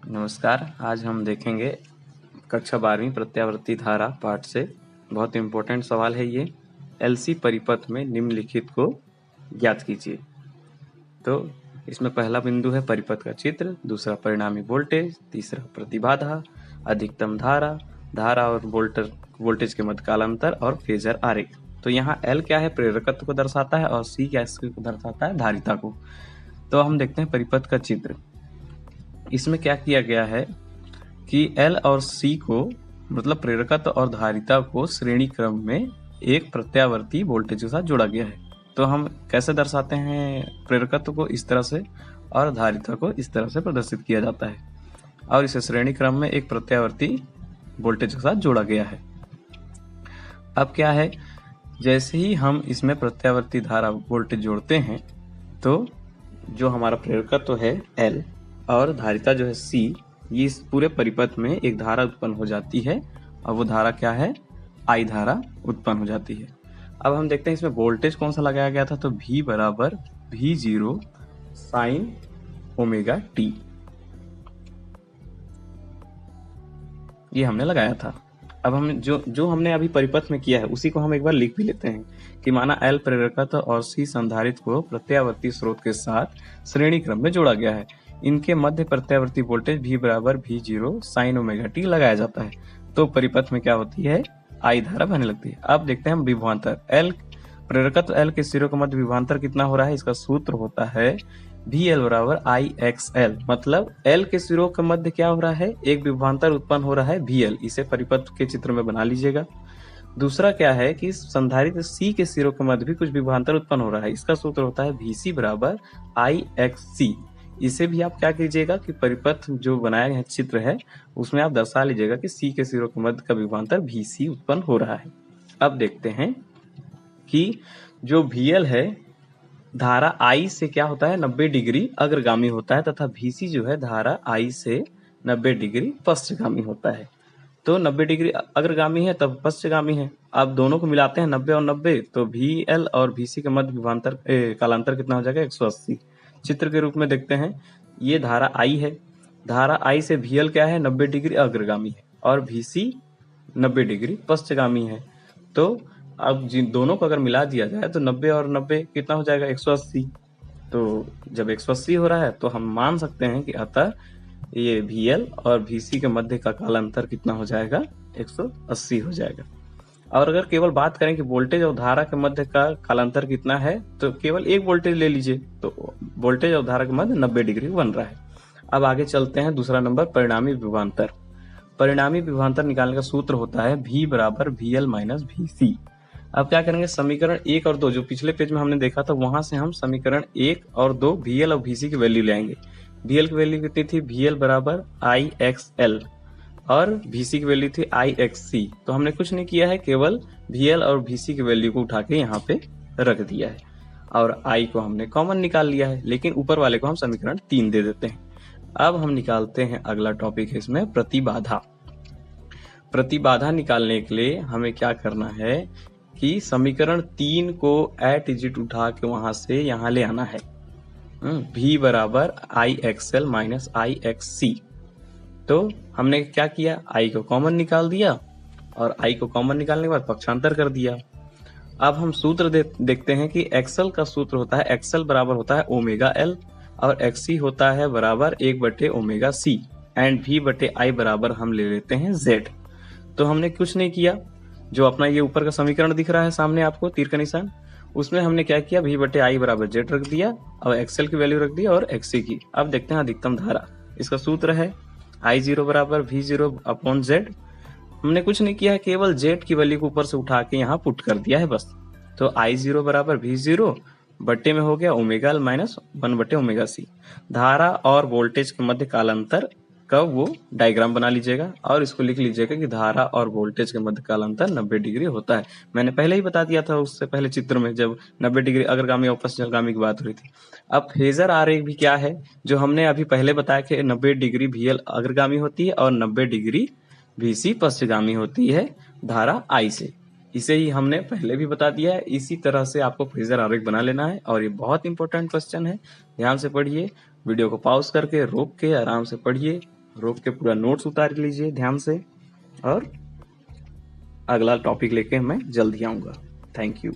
नमस्कार। आज हम देखेंगे कक्षा 12वीं प्रत्यावर्ती धारा पाठ से बहुत इम्पोर्टेंट सवाल है ये। एलसी परिपथ में निम्नलिखित को ज्ञात कीजिए। तो इसमें पहला बिंदु है परिपथ का चित्र, दूसरा परिणामी वोल्टेज, तीसरा प्रतिबाधा, अधिकतम धारा, धारा और वोल्टेज के मध्य कालांतर और फेजर आरेख। तो यहाँ एल क्या है, प्रेरकत्व को दर्शाता है और सी क्या को दर्शाता है, धारिता को। तो हम देखते हैं परिपथ का चित्र। इसमें क्या किया गया है कि L और C को मतलब प्रेरकत्व और धारिता को श्रेणी क्रम में एक प्रत्यावर्ती वोल्टेज के साथ जोड़ा गया है। तो हम कैसे दर्शाते हैं, प्रेरकत्व को इस तरह से और धारिता को इस तरह से प्रदर्शित किया जाता है और इसे श्रेणी क्रम में एक प्रत्यावर्ती वोल्टेज के साथ जोड़ा गया है। अब क्या है, जैसे ही हम इसमें प्रत्यावर्ती धारा वोल्टेज जोड़ते हैं तो जो हमारा प्रेरकत्व है L और धारिता जो है C, ये इस पूरे परिपथ में एक धारा उत्पन्न हो जाती है और वो धारा क्या है, I धारा उत्पन्न हो जाती है। अब हम देखते हैं इसमें वोल्टेज कौन सा लगाया गया था। तो V बराबर V0 साइन ओमेगा t, ये हमने लगाया था। अब हम जो हमने अभी परिपथ में किया है उसी को हम एक बार लिख भी लेते हैं कि माना L प्रेरकत्व और C संधारित्र को प्रत्यावर्ती स्रोत के साथ श्रेणी क्रम में जोड़ा गया है। इनके मध्य प्रत्यावर्ती वोल्टेज V बराबर V0 साइन ओमेगा t लगाया जाता है। तो परिपथ में क्या होती है, I धारा बहने लगती है। अब देखते हैं हम विभवांतर। L प्रेरकत्व L के सिरों का मध्य विभवांतर कितना हो रहा है, इसका सूत्र होता है VL बराबर IXL। मतलब L के सिरों के मध्य क्या हो रहा है, एक विभवांतर उत्पन्न हो रहा है VL। इसे परिपथ के चित्र में बना लीजिएगा। दूसरा क्या है कि संधारित्र C के सिरों के मध्य भी कुछ विभवांतर उत्पन्न हो रहा है, इसका सूत्र होता है VC बराबर IXC। इसे भी आप क्या कीजिएगा कि परिपथ जो बनाया गया चित्र है उसमें आप दर्शा लीजिएगा कि C के सिरों के मध्य का विभवांतर VC उत्पन्न हो रहा है। अब देखते हैं कि जो VL है धारा I से क्या होता है, 90 डिग्री अग्रगामी होता है तथा VC जो है धारा I से 90 डिग्री पश्चगामी होता है। तो 90 डिग्री अग्रगामी है तब पश्चगामी है। अब दोनों को मिलाते हैं 90 और 90, तो VL और VC के मध्य विभवांतर कालांतर कितना हो जाएगा, 180। चित्र के रूप में देखते हैं, ये धारा I है, धारा I से VL क्या है, 90 डिग्री अग्रगामी है और VC 90 डिग्री पश्चगामी है। तो अब जिन दोनों को अगर मिला दिया जाए तो 90 और 90 कितना हो जाएगा, 180। तो जब 180 हो रहा है तो हम मान सकते हैं कि अतः ये VL और VC के मध्य का कालांतर कितना हो जाएगा, 180 हो जाएगा। और अगर केवल बात करें कि वोल्टेज और धारा के मध्य का कालांतर कितना है, तो केवल एक वोल्टेज ले लीजिए, तो वोल्टेज और धारा के मध्य 90 डिग्री बन रहा है। अब आगे चलते हैं, दूसरा नंबर परिणामी विभवांतर। परिणामी विभवांतर निकालने का सूत्र होता है V बराबर VL माइनस VC। अब क्या करेंगे, समीकरण 1 और 2 जो पिछले पेज में हमने देखा था वहां से हम समीकरण 1 और 2 VL और VC की वैल्यू ले आएंगे। VL की वैल्यू कितनी थी, VL बराबर IXL और VC की वैल्यू थी IXC। तो हमने कुछ नहीं किया है, केवल VL और VC की वैल्यू को उठा के यहाँ पे रख दिया है और I को हमने कॉमन निकाल लिया है, लेकिन ऊपर वाले को हम समीकरण 3 दे देते हैं। अब हम निकालते हैं अगला टॉपिक है इसमें प्रतिबाधा। प्रतिबाधा निकालने के लिए हमें क्या करना है कि समीकरण 3 को एट इजिट उठा के वहां से यहाँ ले आना है। V बराबर IXL माइनस IXC। तो हमने क्या किया, I को कॉमन निकाल दिया और I को कॉमन निकालने के बाद पक्षांतर कर दिया। अब हम सूत्र देखते हैं कि XL का सूत्र होता है, XL बराबर होता है ओमेगा L और XC होता है बराबर 1/ओमेगा C एंड V बटे I बराबर हम ले लेते हैं Z। तो हमने कुछ नहीं किया, जो अपना ये ऊपर का समीकरण दिख रहा है सामने आपको तीर का निशान, उसमें हमने क्या किया, V बटे I बराबर Z रख दिया और XL की वैल्यू रख दी और XC की। अब देखते हैं अधिकतम धारा, इसका सूत्र है I0 बराबर V0 अपॉन Z। हमने कुछ नहीं किया है, केवल Z की वैल्यू को ऊपर से उठा के यहाँ पुट कर दिया है बस। तो I0 बराबर V0 बट्टे में हो गया ओमेगा L माइनस 1/ओमेगा C। धारा और वोल्टेज के मध्य कालांतर का वो डायग्राम बना लीजिएगा और इसको लिख लीजिएगा कि धारा और वोल्टेज के मध्य कालांतर 90 डिग्री होता है। मैंने पहले ही बता दिया था उससे पहले चित्र में, जब 90 डिग्री अग्रगामी और पश्चगामी की बात हुई थी। अब फेजर आरेख भी क्या है, जो हमने अभी पहले बताया कि 90 डिग्री VL अग्रगामी होती है और 90 डिग्री VC पश्चगामी होती है धारा I से। इसे ही हमने पहले भी बता दिया है। इसी तरह से आपको फेजर आरेख बना लेना है और ये बहुत इंपॉर्टेंट क्वेश्चन है, ध्यान से पढ़िए। वीडियो को पॉज करके रोक के आराम से पढ़िए रोक के पूरा नोट्स उतार लीजिए ध्यान से, और अगला टॉपिक लेके मैं जल्द ही आऊँगा। Thank you.